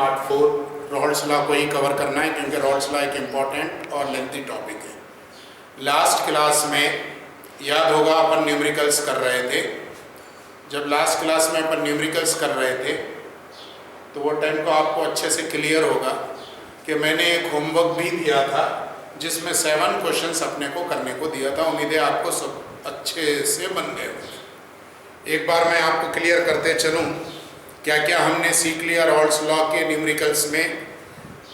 Part 4 Rawls law को ही cover करना है, क्योंकि रॉल्स लॉ एक इम्पॉर्टेंट और लेंथी टॉपिक है। लास्ट क्लास में याद होगा अपन न्यूमेरिकल्स कर रहे थे। जब लास्ट क्लास में अपन न्यूमेरिकल्स कर रहे थे तो वो टाइम को आपको अच्छे से क्लियर होगा कि मैंने एक होमवर्क भी दिया था जिसमें 7 क्वेश्चंस अपने को करने को दिया था। उम्मीद है आपको सब अच्छे से बन गए होंगे। एक बार मैं आपको क्लियर करते चलूँ क्या क्या हमने सीख लिया रॉल्स लॉ के न्यूमेरिकल्स में।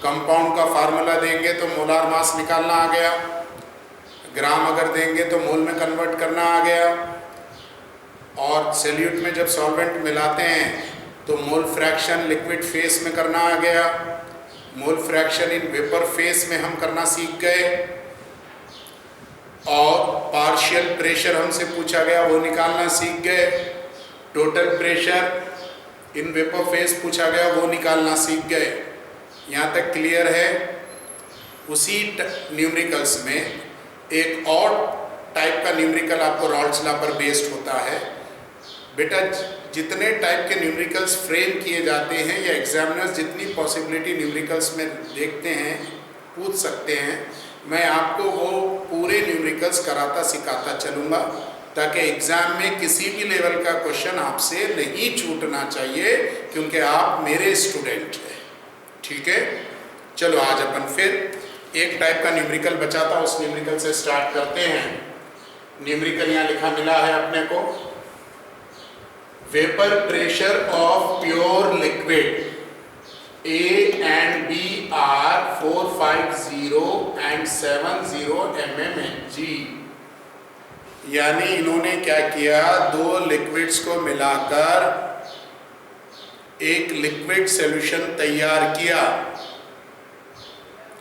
कंपाउंड का फार्मूला देंगे तो मोलार मास निकालना आ गया, ग्राम अगर देंगे तो मोल में कन्वर्ट करना आ गया, और सैल्यूट में जब सॉल्वेंट मिलाते हैं तो मोल फ्रैक्शन लिक्विड फेस में करना आ गया, mole fraction in vapour face में हम करना सीख गए, और पार्शियल प्रेशर हमसे पूछा गया वो निकालना सीख गए, total pressure in vapour face पूछा गया वो निकालना सीख गए। यहाँ तक क्लियर है। उसी न्यूमेरिकल्स में एक और टाइप का न्यूमेरिकल आपको रॉल्स लॉ पर बेस्ड होता है। बेटा जितने टाइप के न्यूमेरिकल्स फ्रेम किए जाते हैं या एग्जामिनर्स जितनी पॉसिबिलिटी न्यूमेरिकल्स में देखते हैं पूछ सकते हैं, मैं आपको वो पूरे न्यूमेरिकल्स कराता सिखाता चलूँगा ताकि एग्ज़ाम में किसी भी लेवल का क्वेश्चन आपसे नहीं छूटना चाहिए, क्योंकि आप मेरे स्टूडेंट हैं। ठीक है, चलो आज अपन फिर एक टाइप का न्यूमेरिकल बचा था, उस न्यूमेरिकल से स्टार्ट करते हैं। न्यूमेरिकल यहाँ लिखा मिला है अपने को, vapour pressure of pure liquid A and B are 450 and 70 mmHg। यानी इन्होंने क्या किया, दो लिक्विड्स को मिलाकर एक लिक्विड सॉल्यूशन तैयार किया।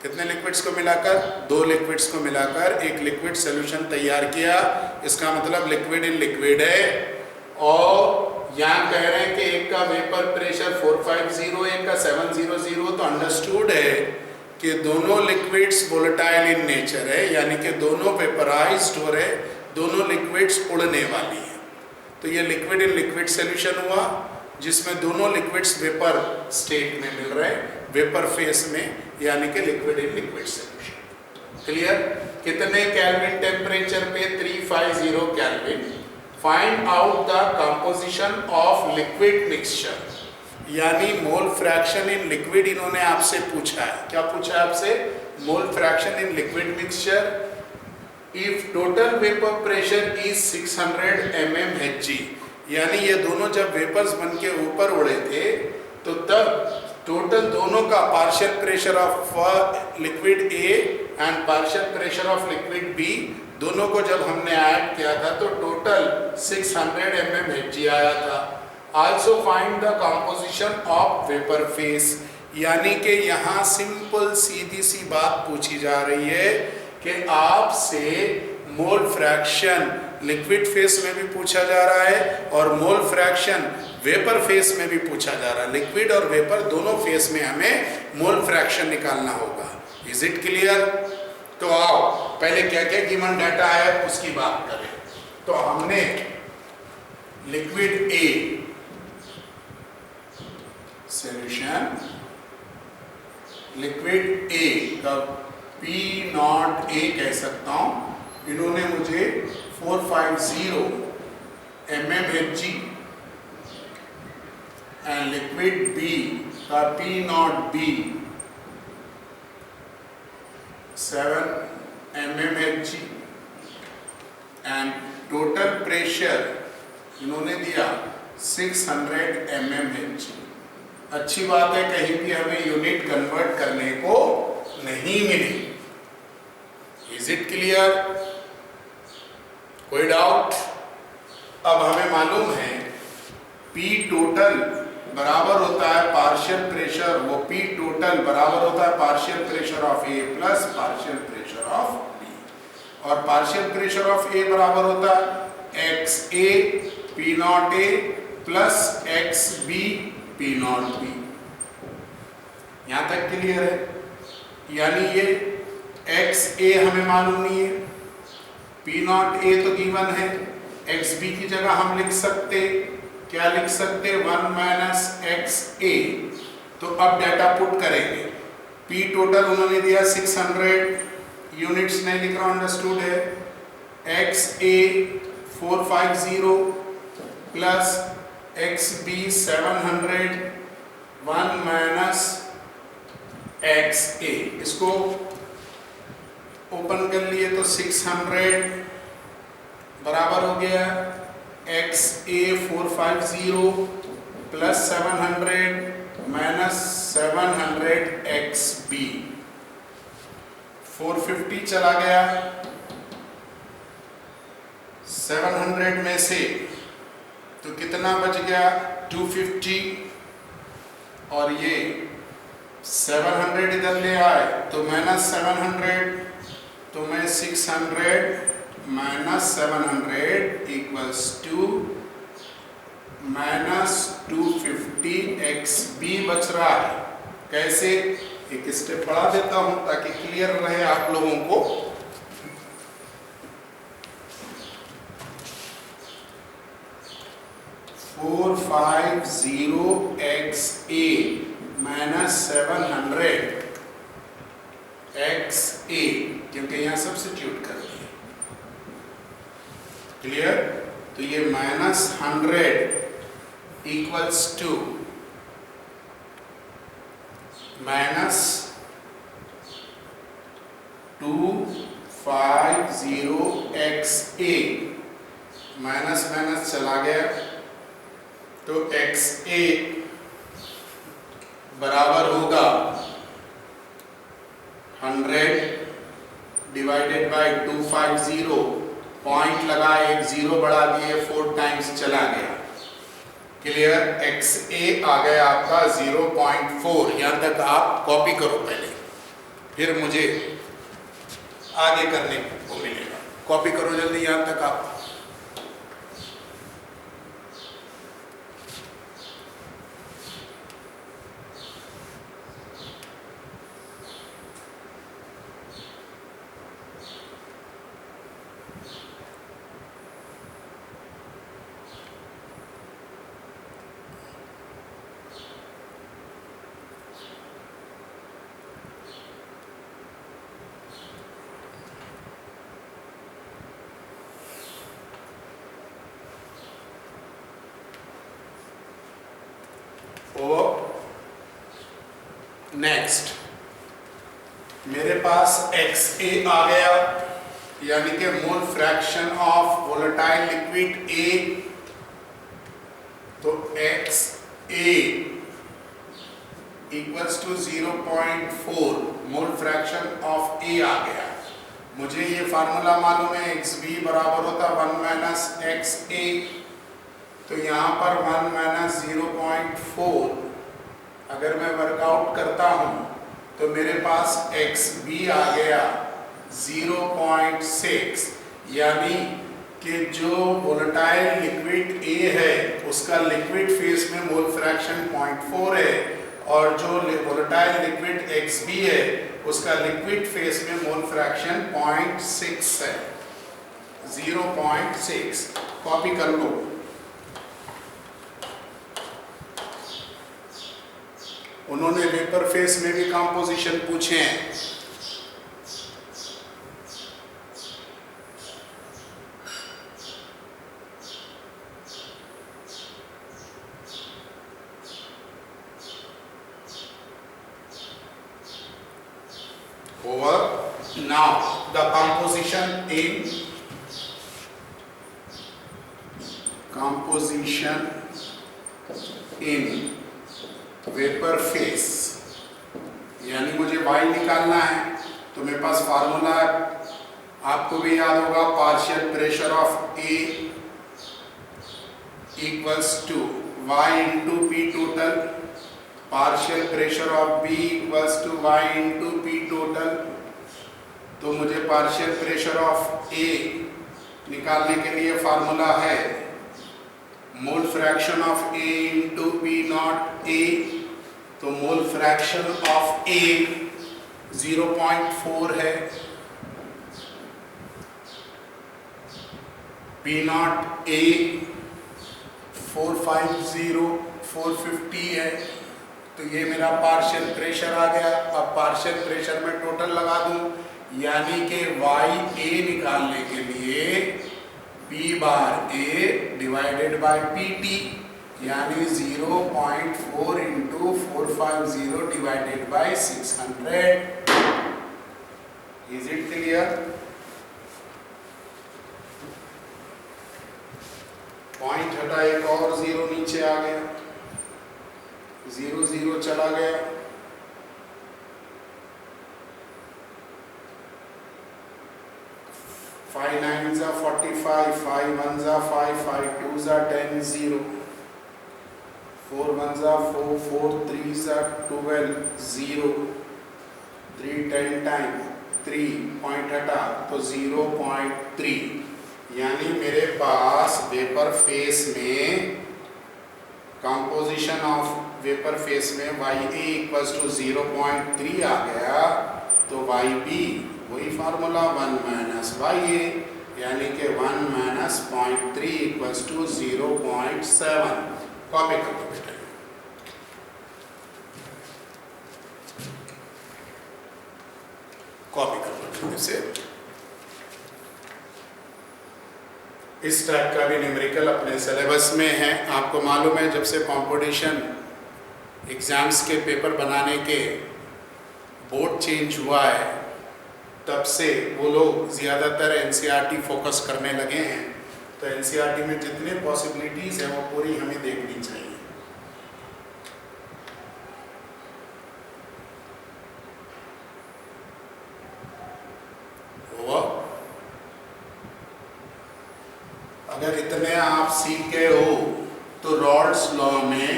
कितने लिक्विड्स को मिलाकर? दो लिक्विड्स को मिलाकर एक लिक्विड सॉल्यूशन तैयार किया। इसका मतलब लिक्विड इन लिक्विड है। और यहाँ कह रहे हैं कि एक का वेपर प्रेशर 450, एक का 700, तो अंडरस्टूड है कि दोनों लिक्विड्स वोलेटाइल इन नेचर है, यानी कि दोनों वेपराइज्ड हो रहे, दोनों लिक्विड्स उड़ने वाली हैं। तो ये लिक्विड इन लिक्विड सॉल्यूशन हुआ जिसमें दोनों लिक्विड्स वेपर स्टेट में मिल रहे हैं, वेपर फेस में, यानी कि liquid in liquid solution. Clear? कितने केल्विन टेम्परेचर पे? 350 kelvin. Find out the composition of liquid mixture, यानी मोल फ्रैक्शन इन लिक्विड इन्होंने आपसे पूछा है। क्या पूछा है आपसे? Mole fraction in liquid mixture if total vapour pressure is 600 mmHg। यानी ये दोनों जब वेपर्स बन के ऊपर उड़े थे तो तब टोटल दोनों का partial pressure of liquid A and partial pressure of liquid B, दोनों को जब हमने ऐड किया था तो टोटल 600 mmHg आया था। Also find the composition of vapour face, यानी कि यहाँ सिंपल सीधी सी बात पूछी जा रही है कि आपसे मोल फ्रैक्शन लिक्विड फेस में भी पूछा जा रहा है और मोल फ्रैक्शन वेपर फेस में भी पूछा जा रहा है। लिक्विड और वेपर दोनों फेस में हमें मोल फ्रैक्शन निकालना होगा। Is it clear? तो आओ पहले क्या क्या गिवन डाटा है उसकी बात करें। तो हमने liquid A solution, liquid A का P0A कह सकता हूं, इन्होंने मुझे 450 mmHg एंड लिक्विड B का P0B 7 mmHg and total pressure इन्होंने दिया 600 mmHg। अच्छी बात है, कहीं भी हमें यूनिट कन्वर्ट करने को नहीं मिली। Is it clear? कोई डाउट? अब हमें मालूम है P टोटल बराबर होता है पार्शियल प्रेशर, वो P टोटल बराबर होता है partial pressure of A plus partial pressure of B, और पार्शियल प्रेशर ऑफ A बराबर होता है XA P0A plus XB P0B। यहाँ तक क्लियर है? यानी ये XA हमें मालूम नहीं है, P0A तो गिवन है, XB की जगह हम लिख सकते, क्या लिख सकते? 1 - XA तो अब डाटा पुट करेंगे। पी टोटल उन्होंने दिया 600 यूनिट्स, नहीं लिख रहा, अंडरस्टूड है। X A 450 plus X B 700 1 minus X A, इसको ओपन कर लिए तो 600 बराबर हो गया X A 450 plus 700 minus 700 X B. 450 चला गया 700 में से, तो कितना बच गया 250, और ये 700 इधर ले आए तो माइनस 700, तो मैं 600 minus 700 equals to minus 250 x b बच रहा है। कैसे, एक स्टेप बढ़ा देता हूं ताकि क्लियर रहे आप लोगों को। Four 450 X A minus 700 X A, क्योंकि यहां सब्स्टिट्यूट कर दिए, क्लियर। तो ये minus 100 equals to minus 250 X A, minus minus चला गया, तो एक्स ए बराबर होगा 100 डिवाइडेड बाय 250, पॉइंट लगा, एक जीरो बढ़ा दिए, 4 टाइम्स चला गया, क्लियर। एक्स ए आ गया आपका 0.4। यहां तक आप कॉपी करो पहले, फिर मुझे आगे करने को मिलेगा। कॉपी करो जल्दी यहां तक आप। नेक्स्ट मेरे पास एक्स ए आ गया, यानी कि mole fraction of volatile liquid A, तो X A equals to 0.4 mole fraction of A आ गया। मुझे ये फार्मूला मालूम है, एक्स बी बराबर होता 1 माइनस एक्स ए, तो यहाँ पर 1 माइनस 0.4 अगर मैं वर्कआउट करता हूँ तो मेरे पास एक्स बी आ गया 0.6, यानी कि जो वोलेटाइल लिक्विड ए है उसका लिक्विड फेस में मोल फ्रैक्शन 0.4 है, और जो वोलेटाइल लिक्विड एक्स बी है उसका लिक्विड फेस में मोल फ्रैक्शन 0.6 है, 0.6। कॉपी कर लो। उन्होंने वेपर फेस में भी कंपोजिशन पूछे हैं। Over now the composition in vapour face, यानी मुझे y निकालना है, तो मेरे पास फार्मूला है, आपको भी याद होगा, partial pressure of A equals to y into P total, partial pressure of B equals to y into P total. तो मुझे पार्शियल प्रेशर ऑफ A निकालने के लिए फार्मूला है मोल fraction of A into P not A, तो मोल fraction of A 0.4 है, P not A 450 है, तो ये मेरा पार्शियल प्रेशर आ गया। अब पार्शियल प्रेशर में टोटल लगा दूं, यानी कि वाई ए निकालने के लिए P bar A divided by P T, यानी 0.4 into 450 divided by 600। Is it clear? Point हटा, एक और जीरो नीचे आ गया, 0 0 चला गया। फाइव 9 जा 45, 5 1 जा 5, 5 2 जा 10, 0 4 1 जा 4, 4 3 जा 12, 0 3 10 टाइम 3 पॉइंट हटा तो 0.3, यानी मेरे पास वेपर फेस में कंपोजिशन ऑफ वेपर फेस में वाई ए इक्वल्स टू 0.3 आ गया। तो वाई बी वही फार्मूला 1 माइनस वाई ए, यानी कि 1 माइनस 0.3 इक्वल्स टू 0.7। कॉपी कर लो बेटा, कॉपी कर लो जैसे इस टाइप का भी न्यूमेरिकल अपने सिलेबस में है। आपको मालूम है जब से कंपटीशन एग्जाम्स के पेपर बनाने के बोर्ड चेंज हुआ है, तब से वो लोग ज़्यादातर एनसीईआरटी फोकस करने लगे हैं। तो एनसीईआरटी में जितने पॉसिबिलिटीज़ हैं वो पूरी हमें देखनी चाहिए। अगर इतने आप सीख गए हो तो रॉल्स लॉ में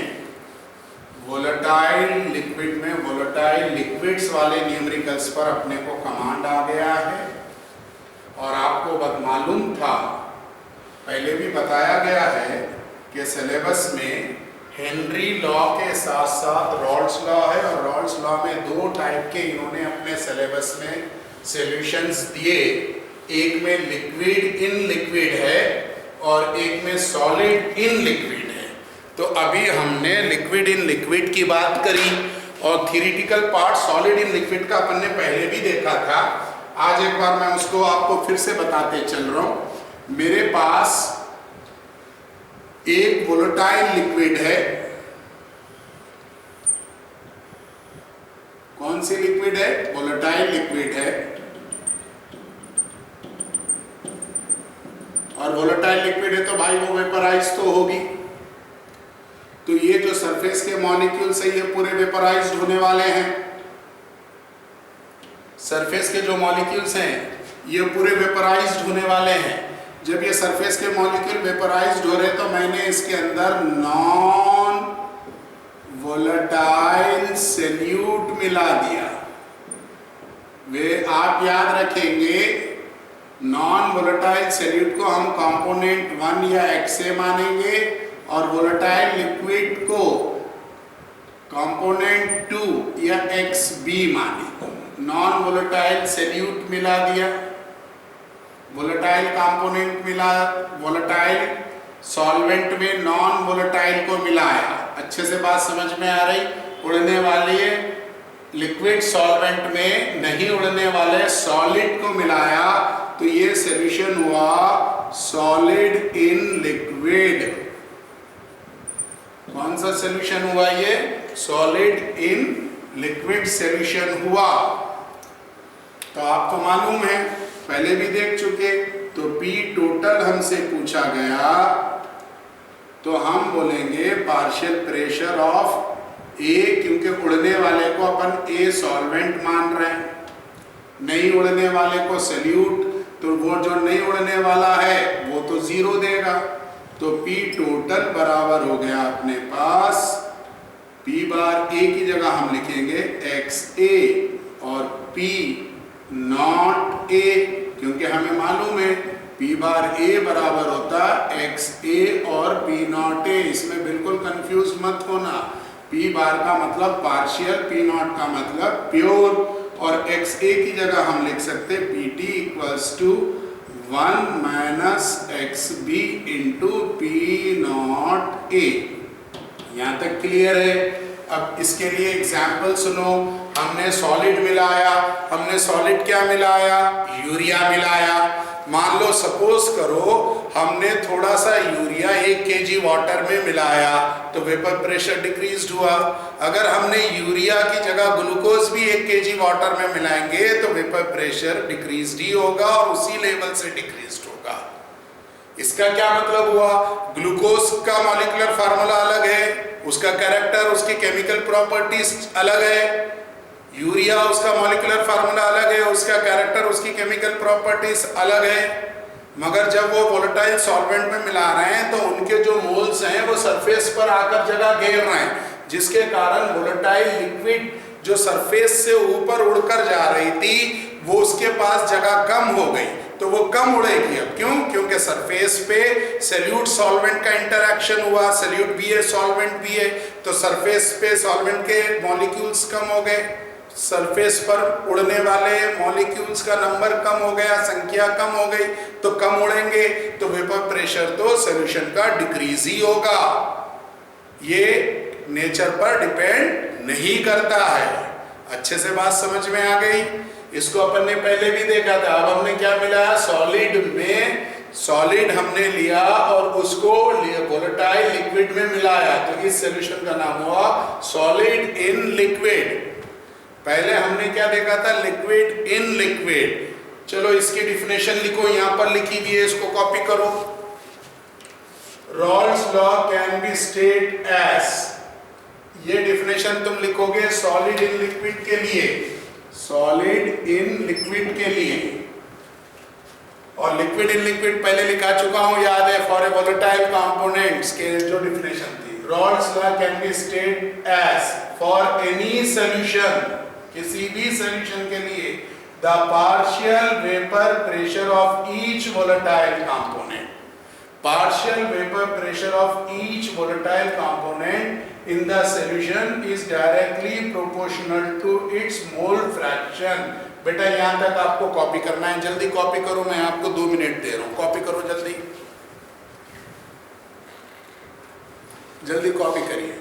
वोलेटाइल लिक्विड में वोलेटाइल लिक्विड्स वाले न्यूमेरिकल्स पर अपने को कमांड आ गया है। और आपको मालूम था, पहले भी बताया गया है कि सिलेबस में हेनरी लॉ के साथ साथ रॉल्स लॉ है, और रॉल्स लॉ में 2 टाइप के इन्होंने अपने सिलेबस में सॉल्यूशंस दिए। एक में लिक्विड इन लिक्विड है और एक में सॉलिड इन लिक्विड है। तो अभी हमने लिक्विड इन लिक्विड की बात करी, और theoretical part solid in liquid का अपन ने पहले भी देखा था। आज एक बार मैं उसको आपको फिर से बताते चल रहा हूं। मेरे पास एक वोलेटाइल लिक्विड है। कौन सी लिक्विड है? वोलेटाइल लिक्विड है। और वोलेटाइल लिक्विड है तो भाई वो वेपराइज तो होगी। तो ये जो सरफेस के मॉलिक्यूल्स है ये पूरे वेपराइज्ड होने वाले हैं। सरफेस के जो मॉलिक्यूल्स हैं ये पूरे वेपराइज्ड होने वाले हैं। जब ये सरफेस के मॉलिक्यूल वेपराइज्ड हो रहे तो मैंने इसके अंदर नॉन वोलेटाइल सॉल्यूट मिला दिया। वे आप याद रखेंगे, नॉन वोलेटाइल सॉल्यूट को हम कंपोनेंट 1 या XA मानेंगे, और वोलेटाइल लिक्विड को कंपोनेंट 2 या XB मानेंगे। नॉन वोलेटाइल सॉल्यूट मिला दिया, वोलेटाइल कंपोनेंट मिला, वोलेटाइल सॉल्वेंट में नॉन वोलेटाइल को मिलाया। अच्छे से बात समझ में आ रही? उड़ने वाली लिक्विड सॉल्वेंट में नहीं उड़ने वाले सॉलिड को मिलाया, तो ये सॉल्यूशन हुआ सॉलिड इन लिक्विड। कौन सा सॉल्यूशन हुआ? ये सॉलिड इन लिक्विड सॉल्यूशन हुआ। तो आपको मालूम है, पहले भी देख चुके। तो P टोटल हमसे पूछा गया, तो हम बोलेंगे पार्शियल प्रेशर ऑफ A, क्योंकि उड़ने वाले को अपन A सॉल्वेंट मान रहे हैं, नहीं उड़ने वाले को सॉल्यूट। तो वो जो नहीं उड़ने वाला है वो तो 0 देगा। तो P टोटल बराबर हो गया अपने पास, P बार A की जगह हम लिखेंगे XA और P नॉट A, क्योंकि हमें मालूम है P बार A बराबर होता XA और P नॉट A। इसमें बिल्कुल कंफ्यूज मत होना। P बार का मतलब पार्शियल, P नॉट का मतलब प्योर, और XA की जगह हम लिख सकते PT equals to 1 minus XB into P naught A। यहाँ तक क्लियर है? अब इसके लिए एग्जाम्पल सुनो। हमने सॉलिड मिलाया, हमने सॉलिड क्या मिलाया? यूरिया मिलाया। मान लो सपोज करो हमने थोड़ा सा यूरिया 1 kg वाटर में मिलाया तो वेपर प्रेशर डिक्रीज हुआ। अगर हमने यूरिया की जगह ग्लूकोज भी 1 kg वाटर में मिलाएंगे तो वेपर प्रेशर डिक्रीज ही होगा और उसी लेवल से डिक्रीज होगा। इसका क्या मतलब हुआ? ग्लूकोज का मॉलिक्यूलर फार्मूला अलग है, उसका कैरेक्टर, उसकी केमिकल प्रॉपर्टीज अलग है। यूरिया उसका मॉलिक्यूलर फार्मूला अलग है, उसका कैरेक्टर, उसकी केमिकल प्रॉपर्टीज अलग है। मगर जब वो वोलेटाइल सॉल्वेंट में मिला रहे हैं तो उनके जो मोल्स हैं वो सरफेस पर आकर जगह घेर रहे हैं, जिसके कारण वोलेटाइल लिक्विड जो सरफेस से ऊपर उड़कर जा रही थी वो उसके पास जगह कम हो गई, तो वो कम उड़ेगी। अब क्यों? क्योंकि सरफेस पे सॉल्यूट सॉल्वेंट का इंटरेक्शन हुआ, सॉल्यूट भी है सॉल्वेंट भी है, तो सरफेस पे सॉल्वेंट के मॉलिक्यूल्स कम हो गए, सरफेस पर उड़ने वाले मॉलिक्यूल्स का नंबर कम हो गया, संख्या कम हो गई, तो कम उड़ेंगे तो वेपर प्रेशर तो सॉल्यूशन का डिक्रीज ही होगा। ये नेचर पर डिपेंड नहीं करता है। अच्छे से बात समझ में आ गई? इसको अपन ने पहले भी देखा था। अब हमने क्या मिलाया? सॉलिड में सॉलिड हमने लिया और उसको वोलेटाइल लिक्विड में मिलाया, तो इस सॉल्यूशन का नाम हुआ सॉलिड इन लिक्विड। पहले हमने क्या देखा था? Liquid in liquid. चलो इसकी डिफिनेशन लिखो, यहां पर लिखी हुई है, इसको कॉपी करो। Raoult's law can be state as, ये डिफिनेशन तुम लिखोगे सॉलिड इन लिक्विड के लिए, सॉलिड इन लिक्विड के लिए। और लिक्विड इन लिक्विड पहले लिखा चुका हूं, याद है, फॉर ए वोलेटाइल कंपोनेंट्स के जो डिफिनेशन थी। Raoult's law can be state as for any solution, किसी भी सॉल्यूशन के लिए, the partial vapour pressure of each volatile component, partial vapor pressure of each volatile component in the solution is directly proportional to its mole fraction। बेटा यहां तक आपको copy करना है, जल्दी कॉपी करो, मैं आपको 2 मिनट दे रहा हूं, कॉपी करो जल्दी, जल्दी कॉपी करिए।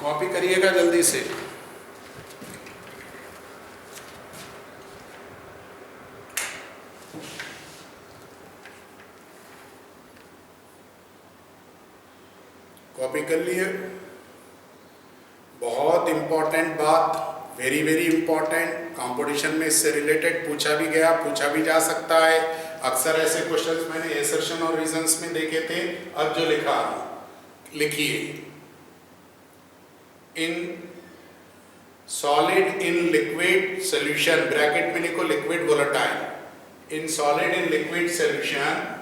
कॉपी करिएगा जल्दी से। कॉपी कर लिए? बहुत इंपॉर्टेंट बात, वेरी वेरी इंपॉर्टेंट, कंपटीशन में इससे रिलेटेड पूछा भी गया, पूछा भी जा सकता है। अक्सर ऐसे क्वेश्चंस मैंने असर्शन और रीजंस में देखे थे। अब जो लिखा लिखिए, in solid in liquid solution, bracket में लिखो liquid volatile, in solid in liquid solution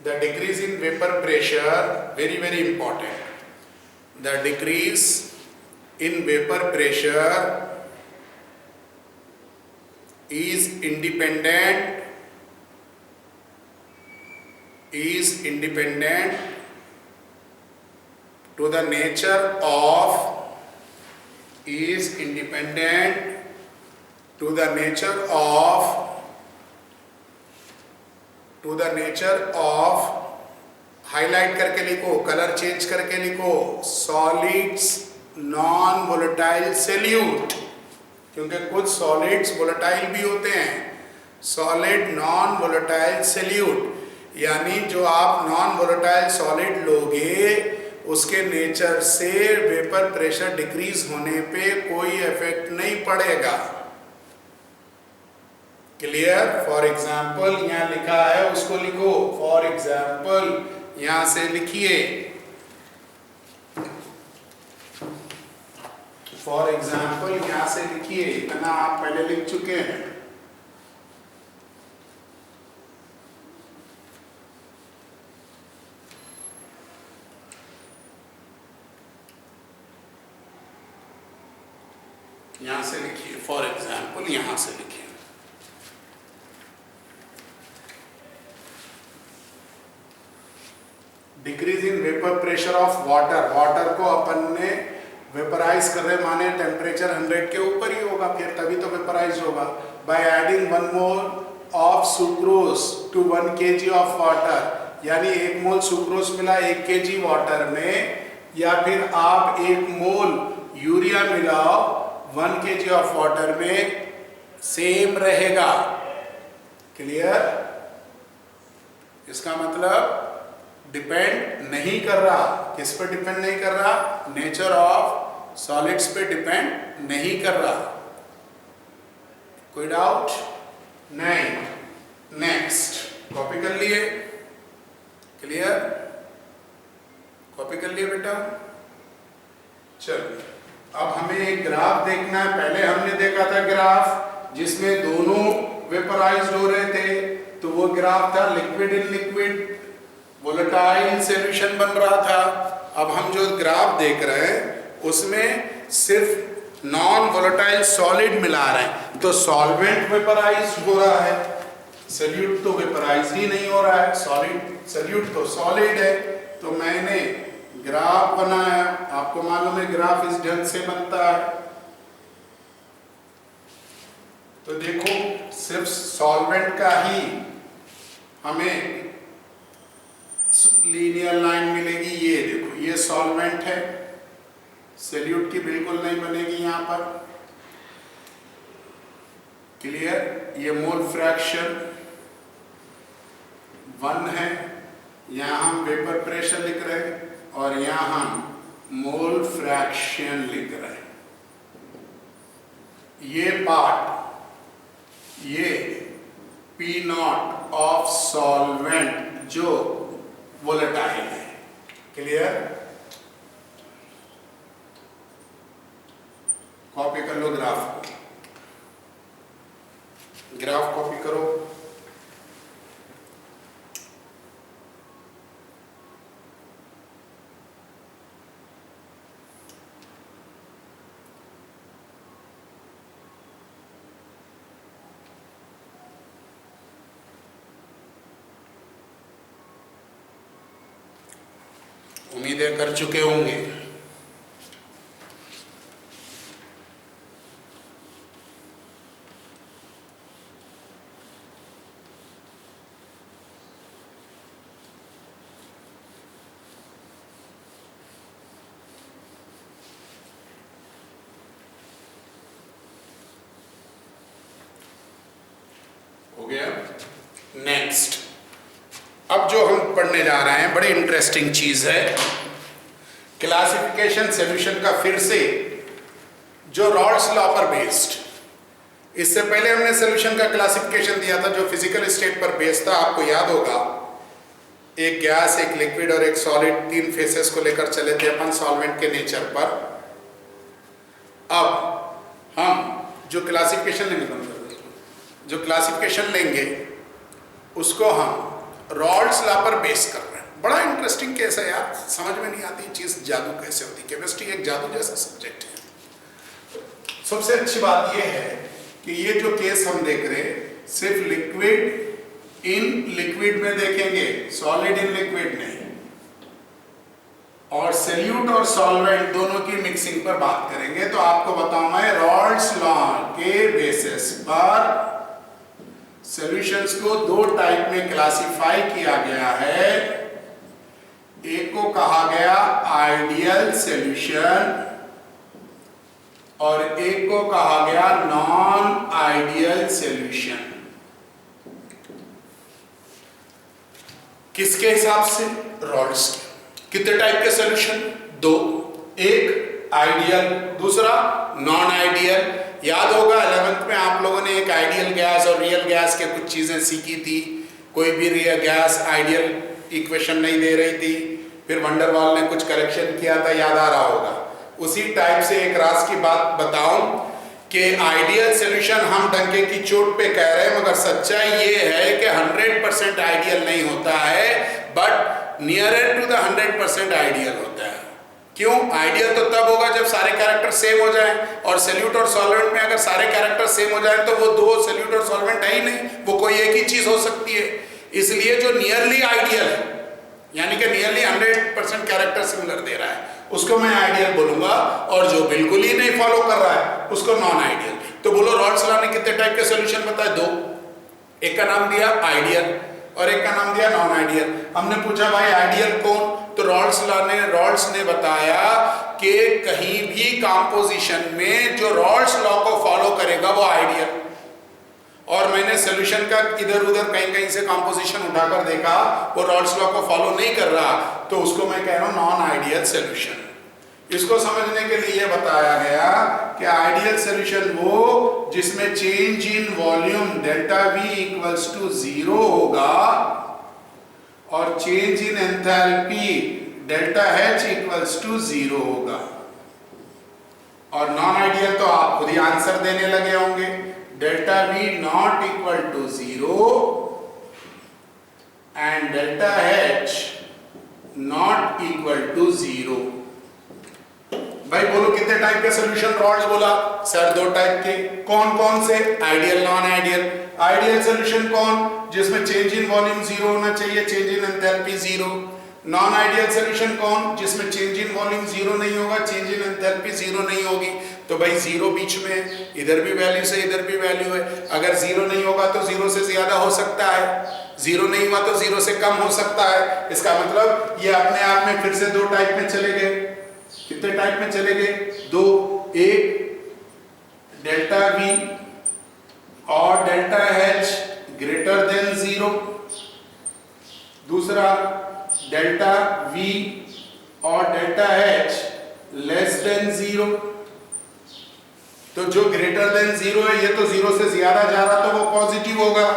the decrease in vapor pressure, very very important, the decrease in vapor pressure is independent to the nature of, is independent to the nature of, highlight करके लिखो, colour change करके लिखो, solids non volatile solute, क्योंकि कुछ solids volatile भी होते हैं। Solid non volatile solute, यानी जो आप नॉन वोलेटाइल सॉलिड लोगे उसके नेचर से वेपर प्रेशर डिक्रीज होने पे कोई इफेक्ट नहीं पड़ेगा। क्लियर? फॉर एग्जाम्पल यहाँ लिखा है उसको लिखो, फॉर एग्जाम्पल यहां से लिखिए, फॉर एग्जाम्पल यहां से लिखिए, इतना आप पहले लिख चुके हैं। यहां से लिखिए फॉर एग्जाम्पल यहां से लिखें, decrease in vapour pressure of water, water को अपन ने वेपराइज कर रहे माने टेम्परेचर 100 के ऊपर ही होगा, फिर तभी तो वेपराइज होगा। By adding 1 mole of sucrose to 1 kg of water, यानी 1 मोल सुक्रोज मिला 1 kg वाटर में, या फिर आप 1 मोल यूरिया मिलाओ 1 kg ऑफ वाटर में, सेम रहेगा। क्लियर? इसका मतलब डिपेंड नहीं कर रहा, किस पे डिपेंड नहीं कर रहा, नेचर ऑफ सॉलिड्स पे डिपेंड नहीं कर रहा। कोई डाउट नहीं? नेक्स्ट कॉपी कर लिए? क्लियर? कॉपी कर लिए बेटा? चलो अब हमें एक ग्राफ देखना है। पहले हमने देखा था ग्राफ जिसमें दोनों वेपराइज्ड हो रहे थे, तो वो ग्राफ था liquid in liquid, volatile solution बन रहा था। अब हम जो ग्राफ देख रहे हैं उसमें सिर्फ नॉन वोलेटाइल सॉलिड मिला रहे हैं, तो सॉल्वेंट वेपराइज हो रहा है, सॉल्यूट तो वेपराइज ही नहीं हो रहा है, सॉलिड सॉल्यूट तो सॉलिड है। तो मैंने ग्राफ बनाया, आपको मालूम है ग्राफ इस ढंग से बनता है। तो देखो सिर्फ सॉल्वेंट का ही हमें लीनियर लाइन मिलेगी, ये देखो ये सॉल्वेंट है, सॉल्यूट की बिल्कुल नहीं बनेगी यहां पर। क्लियर? ये मोल फ्रैक्शन 1 है, यहां हम वेपर प्रेशर लिख रहे हैं और यहां हम मोल फ्रैक्शन लिख रहे हैं। ये पार्ट, ये P0 ऑफ सॉल्वेंट जो वोलेटाइल है। क्लियर? कॉपी कर लो ग्राफ को, ग्राफ कॉपी करो। उम्मीदें कर चुके होंगे। हो गया? नेक्स्ट अब जो हम पढ़ने जा रहे हैं बड़ी इंटरेस्टिंग चीज है, क्लासिफिकेशन सॉल्यूशन का। फिर से जो रॉल्स लॉ पर बेस्ड, इससे पहले हमने सॉल्यूशन का क्लासिफिकेशन दिया था जो फिजिकल स्टेट पर बेस्ड था। आपको याद होगा एक गैस, एक लिक्विड और एक सॉलिड, 3 फेसेस को लेकर चले थे अपन सॉल्वेंट के नेचर पर। अब हम जो क्लासिफिकेशन लेंगे उसको हम रॉल्स लॉ पर बेस कर रहे हैं। बड़ा इंटरेस्टिंग केस है यार, समझ में नहीं आती चीज जादू कैसे होती। केमिस्ट्री एक जादू जैसा सब्जेक्ट है। सबसे अच्छी बात यह है कि ये जो केस हम देख रहे हैं सिर्फ लिक्विड इन लिक्विड में देखेंगे, सॉलिड इन लिक्विड नहीं, और सॉल्यूट और सॉल्वेंट दोनों की मिक्सिंग पर बात करेंगे। तो आपको बताऊं मैं रॉल्स लॉ के बेसिस पर सॉल्यूशंस को 2 टाइप में क्लासिफाई किया गया है। एक को कहा गया आइडियल सॉल्यूशन और एक को कहा गया नॉन आइडियल सॉल्यूशन। किसके हिसाब से? रॉल्स के। कितने टाइप के सॉल्यूशन? 2, एक आइडियल, दूसरा नॉन आइडियल। याद होगा 11th में आप लोगों ने एक आइडियल गैस और रियल गैस के कुछ चीजें सीखी थी। कोई भी रियल गैस आइडियल इक्वेशन नहीं दे रही थी, फिर वंडरवाल ने कुछ करेक्शन किया था, याद आ रहा होगा। उसी टाइप से एक राज की बात बताऊं कि आइडियल सॉल्यूशन हम डंके की चोट पे कह रहे हैं, मगर सच्चाई ये है कि 100% आइडियल नहीं होता है, but nearer to the 100% ideal होता है। क्यों? आइडियल तो तब होगा जब सारे कैरेक्टर सेम हो जाएं, और सॉल्यूट और सॉल्वेंट में अगर सारे कैरेक्टर सेम हो जाएं तो वो दो सॉल्यूट और सॉल्वेंट है ही नहीं, वो कोई एक ही चीज हो सकती है। इसलिए जो नियरली आइडियल है, यानी कि नियरली 100% कैरेक्टर सिमिलर दे रहा है, उसको मैं आइडियल बोलूंगा, और जो बिल्कुल ही नहीं फॉलो कर रहा है उसको नॉन आइडियल। तो बोलो रॉल्स लॉ ने कितने टाइप के सॉल्यूशन बताए? दो। एक का नाम दिया आइडियल और एक का नाम दिया नॉन आइडियल। हमने पूछा भाई आइडियल कौन, तो रॉल्स ने बताया कि कहीं भी कंपोजिशन में जो रॉल्स लॉ को फॉलो करेगा वो आइडियल। और मैंने सॉल्यूशन का इधर उधर कहीं से कंपोजिशन उठाकर देखा, वो रॉल्स लॉ को फॉलो नहीं कर रहा, तो उसको मैं कह रहा हूं नॉन आइडियल सॉल्यूशन। इसको समझने के लिए बताया गया कि आइडियल सॉल्यूशन वो जिसमें change in volume delta V equals to 0 होगा और change in enthalpy delta H equals to 0 होगा। और नॉन आइडियल तो आप खुद ही आंसर देने लगे होंगे, delta V not equal to 0 and delta H not equal to 0। भाई बोलो कितने टाइप के सॉल्यूशन रॉड्स बोला? सर दो टाइप के। कौन कौन से? Ideal, non ideal. Ideal solution कौन? जिसमें चेंज इन वॉल्यूम 0 होना चाहिए, change in enthalpy 0। Non ideal solution कौन? जिसमें चेंज इन वॉल्यूम 0 नहीं होगा, चेंज इन एंथैल्पी 0 नहीं होगी। तो भाई 0 बीच में, इधर भी वैल्यू से इधर भी वैल्यू है। अगर 0 नहीं होगा तो 0 से ज्यादा हो सकता है, 0 नहीं हुआ तो 0 से कम हो सकता है। इसका मतलब ये अपने आप में फिर से दो टाइप में चले गए। कितने टाइप में चले गए? दो। एक डेल्टा V और डेल्टा H ग्रेटर देन 0, दूसरा डेल्टा V और डेल्टा H लेस देन 0। तो जो ग्रेटर देन 0 है ये तो 0 से ज्यादा जा रहा तो वो पॉजिटिव होगा,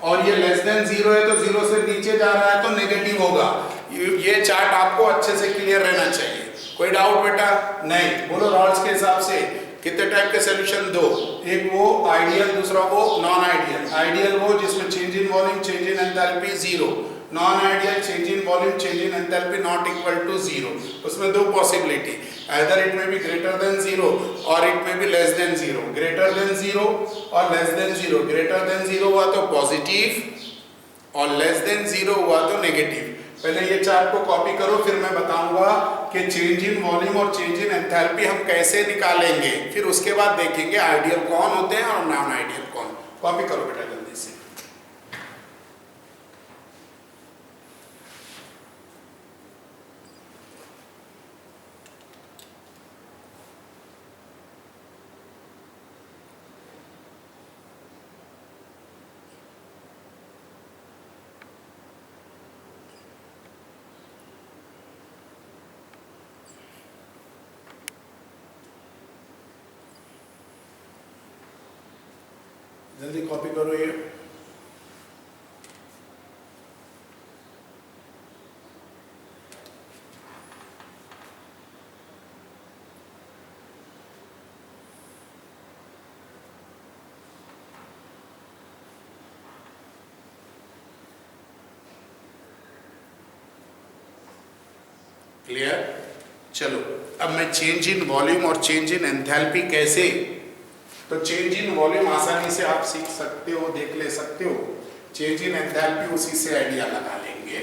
और ये लेस देन 0 है तो 0 से नीचे जा रहा है तो नेगेटिव होगा। ये चार्ट आपको अच्छे से क्लियर रहना चाहिए। कोई डाउट बेटा? नहीं। बोलो रॉल्स के हिसाब से कितने टाइप के सॉल्यूशन? दो। एक वो आइडियल, दूसरा वो नॉन आइडियल। आइडियल वो जिसमें change in volume, change in enthalpy 0। Non ideal change in volume, change in enthalpy not equal to 0। उसमें दो possibility, either it may be greater than 0 or it may be less than 0। greater than 0 और less than 0। greater than 0 हुआ तो positive और less than 0 हुआ तो negative. पहले ये चार्ट को कॉपी करो, फिर मैं बताऊंगा कि चेंज इन वॉल्यूम और चेंज इन एंथैल्पी हम कैसे निकालेंगे, फिर उसके बाद देखेंगे आइडियल कौन होते हैं और नॉन आइडियल कौन। कॉपी करो बेटा जल्दी से। जल्दी कॉपी करो ये। क्लियर? चलो अब मैं चेंज इन वॉल्यूम और चेंज इन एंथैल्पी कैसे, तो चेंज इन वॉल्यूम आसानी से आप सीख सकते हो, देख ले सकते हो। चेंज इन एंथैल्पी उसी से आइडिया लगा लेंगे।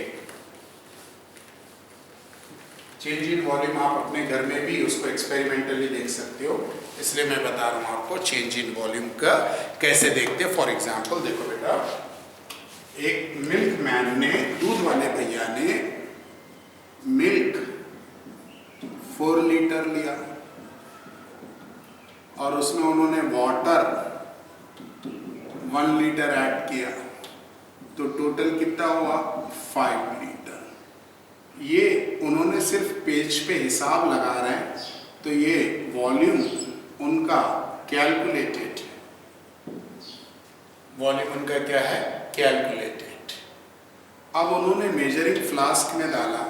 चेंज इन वॉल्यूम आप अपने घर में भी उसको एक्सपेरिमेंटली देख सकते हो, इसलिए मैं बता रहा हूँ आपको चेंज इन वॉल्यूम का कैसे देखते हैं। फॉर एग्जाम्पल देखो बेटा, एक मिल्क मैन ने, दूध वाले भैया ने मिल्क 4 लीटर लिया और उसमें उन्होंने वाटर 1 लीटर ऐड किया, तो टोटल कितना हुआ? 5 लीटर। ये उन्होंने सिर्फ पेज पे हिसाब लगा रहे हैं, तो ये वॉल्यूम उनका कैलकुलेटेड, वॉल्यूम उनका क्या है? कैलकुलेटेड। अब उन्होंने मेजरिंग फ्लास्क में डाला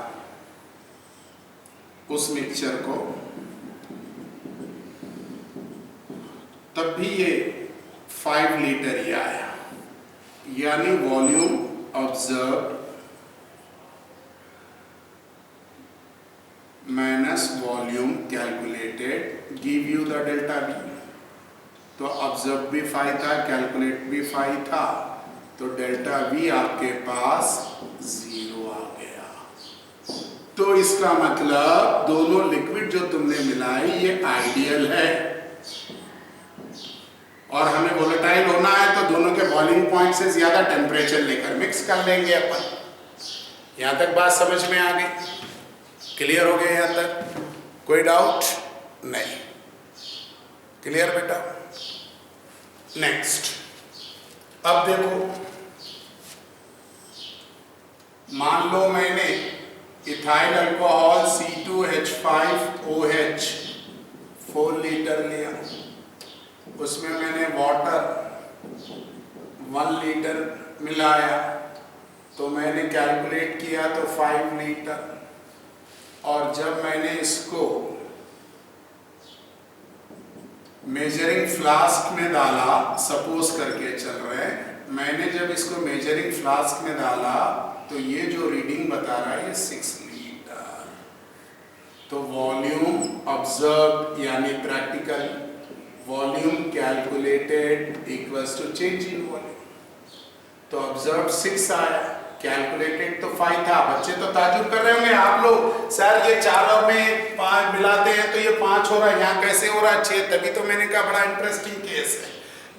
उस मिक्सचर को, तब भी ये 5 लीटर ही आया, यानी volume observe minus volume calculated give you the delta V. तो ऑब्जर्व भी 5 था, कैलकुलेट भी 5 था, तो डेल्टा वी आपके पास 0 आ गया। तो इसका मतलब दोनों लिक्विड जो तुमने मिलाई ये आइडियल है, और हमें वोलेटाइल होना है तो दोनों के बॉइलिंग पॉइंट से ज्यादा टेम्परेचर लेकर मिक्स कर लेंगे अपन। यहां तक बात समझ में आ गई? क्लियर हो गया यहां तक? कोई डाउट नहीं? क्लियर बेटा? नेक्स्ट, अब देखो, मान लो मैंने इथाइल अल्कोहल C2H5OH 4 लीटर लिया, उसमें मैंने वाटर 1 लीटर मिलाया, तो मैंने कैलकुलेट किया तो 5 लीटर, और जब मैंने इसको मेजरिंग फ्लास्क में डाला, सपोज करके चल रहे हैं, मैंने जब इसको मेजरिंग फ्लास्क में डाला तो ये जो रीडिंग बता रहा है ये 6 लीटर। तो वॉल्यूम ऑब्जर्व यानी practical, volume calculated equals to change in volume. तो ऑब्जर्व 6 आया, कैलकुलेटेड तो 5 था। बच्चे तो ताजुब कर रहे होंगे आप लोग, सर ये चारों में 5 मिलाते हैं तो ये 5 हो रहा है, यहाँ कैसे हो रहा है 6? तभी तो मैंने कहा बड़ा इंटरेस्टिंग केस है।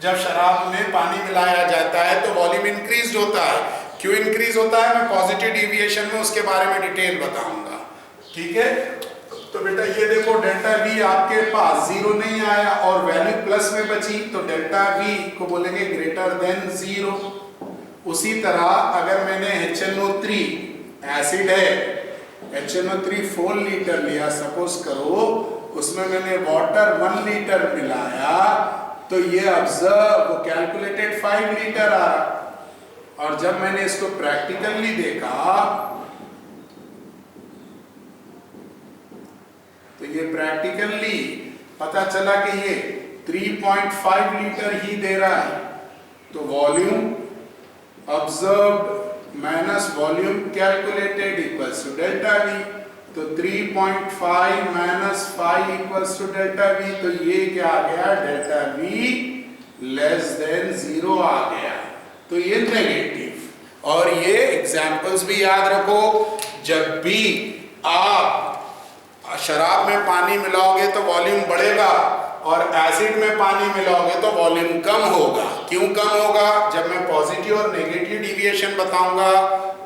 जब शराब में पानी मिलाया जाता है तो वॉल्यूम इंक्रीज होता है। क्यों इंक्रीज होता है मैं पॉजिटिव डिविएशन में उसके बारे में डिटेल बताऊंगा, ठीक है? तो बेटा ये देखो डेल्टा वी आपके पास 0 नहीं आया और वैल्यू प्लस में बची, तो डेल्टा वी को बोलेंगे ग्रेटर देन 0। उसी तरह अगर मैंने HNO3 एसिड है, HNO3 4 लीटर लिया सपोज करो, उसमें मैंने वाटर 1 लीटर मिलाया, तो ये ऑब्जर्व वो कैलकुलेटेड 5 लीटर आ रहा। और जब मैंने इसको प्रैक्टिकली देखा तो ये प्रैक्टिकली पता चला कि ये 3.5 लीटर ही दे रहा है। तो volume observed minus volume calculated equals to delta V. तो 3.5 minus 5 equals to delta V, तो ये क्या आ गया? डेल्टा वी लेस देन 0 आ गया। तो ये नेगेटिव। और ये एग्जाम्पल्स भी याद रखो, जब भी आप शराब में पानी मिलाओगे तो वॉल्यूम बढ़ेगा, और एसिड में पानी मिलाओगे तो वॉल्यूम कम होगा। क्यों कम होगा? जब मैं पॉजिटिव और नेगेटिव डिविएशन बताऊंगा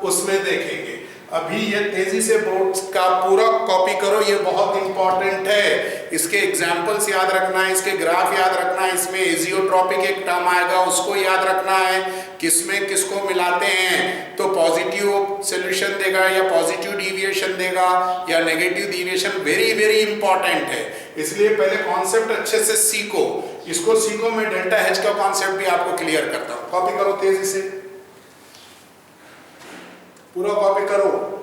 उसमें देखेंगे। अभी ये तेजी से बोर्ड का पूरा कॉपी करो, ये बहुत इंपॉर्टेंट है। इसके एग्जाम्पल्स याद रखना है, इसके ग्राफ याद रखना है, इसमें एजियोट्रॉपिक एक टर्म आएगा उसको याद रखना है, किसमें किसको मिलाते हैं तो पॉजिटिव सोल्यूशन देगा या पॉजिटिव डिविएशन देगा या negative deviation. Very very important है, इसलिए पहले कॉन्सेप्ट अच्छे से सीखो। इसको सीखो, मैं डेल्टा एच का कॉन्सेप्ट भी आपको क्लियर करता हूँ। कॉपी करो तेजी से, पूरा कॉपी करो।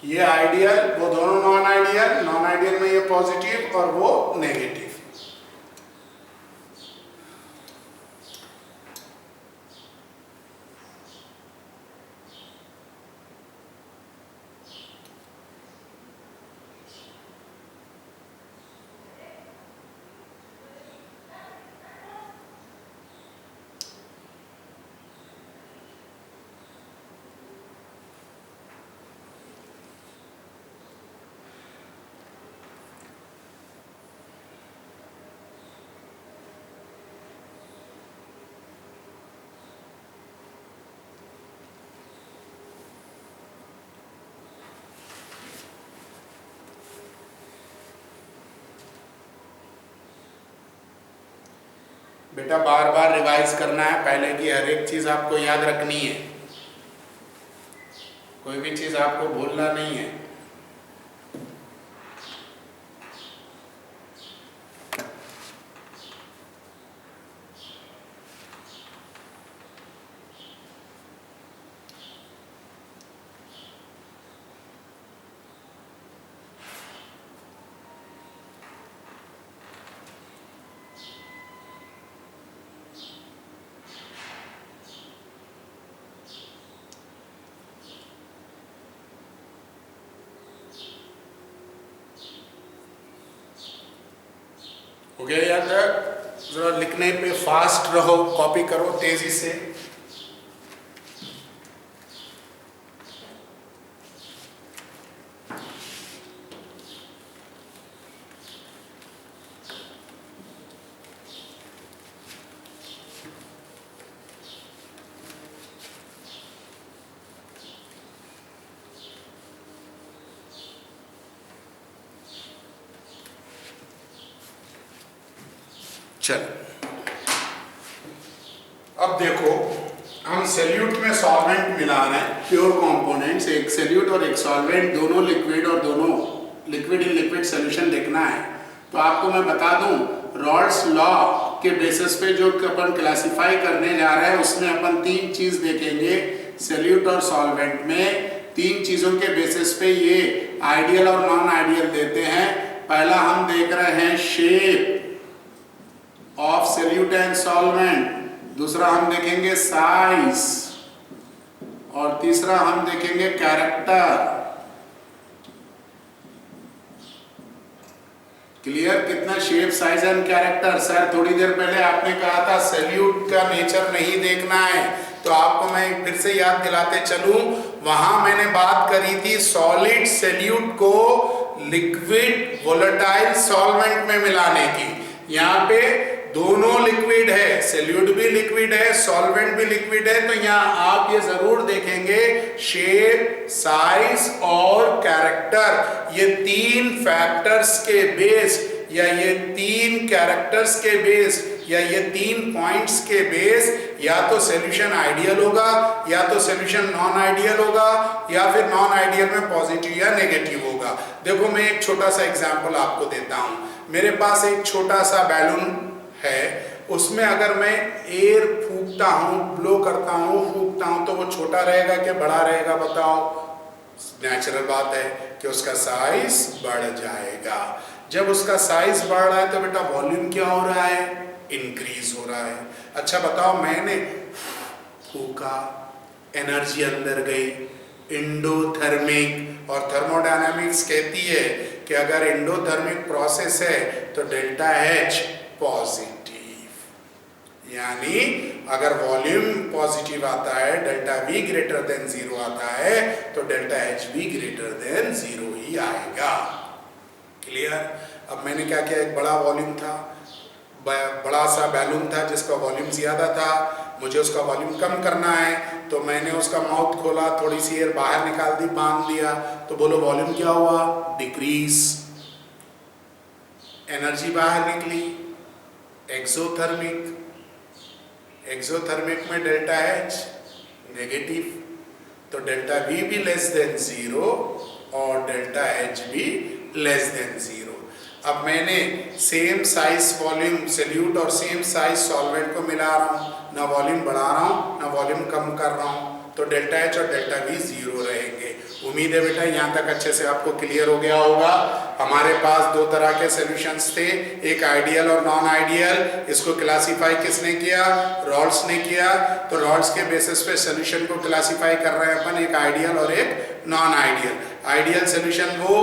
ये आइडियल, वो दोनों नॉन आइडियल, नॉन आइडियल में ये पॉजिटिव और वो नेगेटिव। बेटा बार बार रिवाइज करना है, पहले की हर एक चीज आपको याद रखनी है, कोई भी चीज आपको भूलना नहीं है। हो गया याद तक? जरा लिखने पे फास्ट रहो, कॉपी करो तेजी से। चल अब देखो, हम सॉल्यूट में सॉल्वेंट मिला रहे हैं, प्योर कंपोनेंट्स, एक सॉल्यूट और एक सॉल्वेंट, दोनों लिक्विड और दोनों लिक्विड इन लिक्विड सॉल्यूशन देखना है। तो आपको मैं बता दूं, रॉल्स लॉ के बेसिस पे जो अपन क्लासिफाई करने जा रहे हैं उसमें अपन तीन चीज देखेंगे सॉल्यूट और सॉल्वेंट में। तीन चीजों के बेसिस पे ये आइडियल और नॉन आइडियल देते हैं। पहला हम देख रहे हैं shape of solute and solvent, दूसरा हम देखेंगे साइज, और तीसरा हम देखेंगे कैरेक्टर। क्लियर? कितना shape, size and character. Sir थोड़ी देर पहले आपने कहा था सॉल्यूट का नेचर नहीं देखना है, तो आपको मैं फिर से याद दिलाते चलूं, वहां मैंने बात करी थी सॉलिड सॉल्यूट को लिक्विड वोलेटाइल सॉल्वेंट में मिलाने की। यहाँ पे दोनों लिक्विड है, सॉल्यूट भी लिक्विड है, सॉल्वेंट भी लिक्विड है, तो यहाँ आप ये जरूर देखेंगे शेप, साइज और कैरेक्टर, ये तीन फैक्टर्स के बेस या ये तीन कैरेक्टर्स के बेस या ये तीन पॉइंट्स के बेस या तो सॉल्यूशन आइडियल होगा या तो सॉल्यूशन नॉन आइडियल होगा या फिर नॉन आइडियल में पॉजिटिव या नेगेटिव होगा। देखो मैं एक छोटा सा एग्जांपल आपको देता हूं। मेरे पास एक छोटा सा बैलून है, उसमें अगर मैं एयर फूंकता हूं, ब्लो करता हूं, फूंकता हूं, तो वो छोटा रहेगा कि बड़ा रहेगा? बताओ। नेचुरल बात है कि उसका साइज बढ़ जाएगा। जब उसका साइज बढ़ रहा है तो बेटा वॉल्यूम क्या हो रहा है? इंक्रीज हो रहा है। अच्छा बताओ, मैंने फूंका, एनर्जी अंदर गई, एंडोथर्मिक, और थर्मोडायनामिक्स कहती है कि अगर एंडोथर्मिक प्रोसेस है तो डेल्टा एच पॉजिटिव, यानी अगर वॉल्यूम पॉजिटिव आता है, डेल्टा वी ग्रेटर देन 0 आता है, तो डेल्टा एच भी ग्रेटर देन 0 ही आएगा। क्लियर? अब मैंने क्या किया, एक बड़ा वॉल्यूम था, बड़ा सा बैलून था जिसका वॉल्यूम ज्यादा था, मुझे उसका वॉल्यूम कम करना है, तो मैंने उसका माउथ खोला, थोड़ी सी एयर बाहर निकाल दी, बांध दिया, तो बोलो वॉल्यूम क्या हुआ? डिक्रीज। एनर्जी बाहर निकली, एक्सोथर्मिक, एक्सोथर्मिक में डेल्टा एच नेगेटिव, तो डेल्टा वी भी लेस देन 0 और डेल्टा एच भी लेस देन 0। अब मैंने सेम साइज वॉल्यूम सॉल्यूट और सेम साइज सॉल्वेंट को मिला रहा हूँ, ना वॉल्यूम बढ़ा रहा हूँ ना वॉल्यूम कम कर रहा हूँ, तो डेल्टा एच और डेल्टा वी 0 रहेंगे। उम्मीद है बेटा यहाँ तक अच्छे से आपको क्लियर हो गया होगा। हमारे पास दो तरह के सॉल्यूशंस थे, एक आइडियल और नॉन आइडियल। इसको क्लासिफाई किसने किया? रॉल्स ने किया। तो रॉल्स के बेसिस पे सॉल्यूशन को क्लासिफाई कर रहे हैं अपन, एक आइडियल और एक नॉन आइडियल। आइडियल सॉल्यूशन वो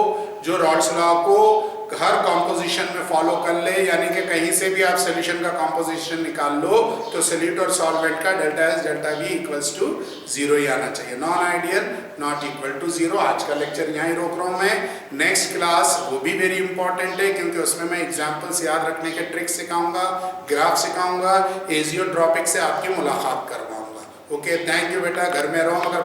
जो रॉल्स लॉ को हर कॉम्पोजिशन में फॉलो कर ले, यानी कि कहीं से भी आप सॉल्यूशन का कॉम्पोजिशन निकाल लो तो सॉल्यूट और सॉल्वेंट का delta S delta V equals to 0 ही आना चाहिए। Non ideal not equal to 0। आज का लेक्चर यहाँ ही रोक रहा हूँ मैं। नेक्स्ट क्लास वो भी वेरी इंपॉर्टेंट है, क्योंकि उसमें मैं एग्जाम्पल्स याद रखने के ट्रिक्स सिखाऊंगा, ग्राफ सिखाऊंगा, एजियोट्रॉपिक से आपकी मुलाकात करवाऊंगा। ओके, थैंक यू बेटा। घर में रहो, मगर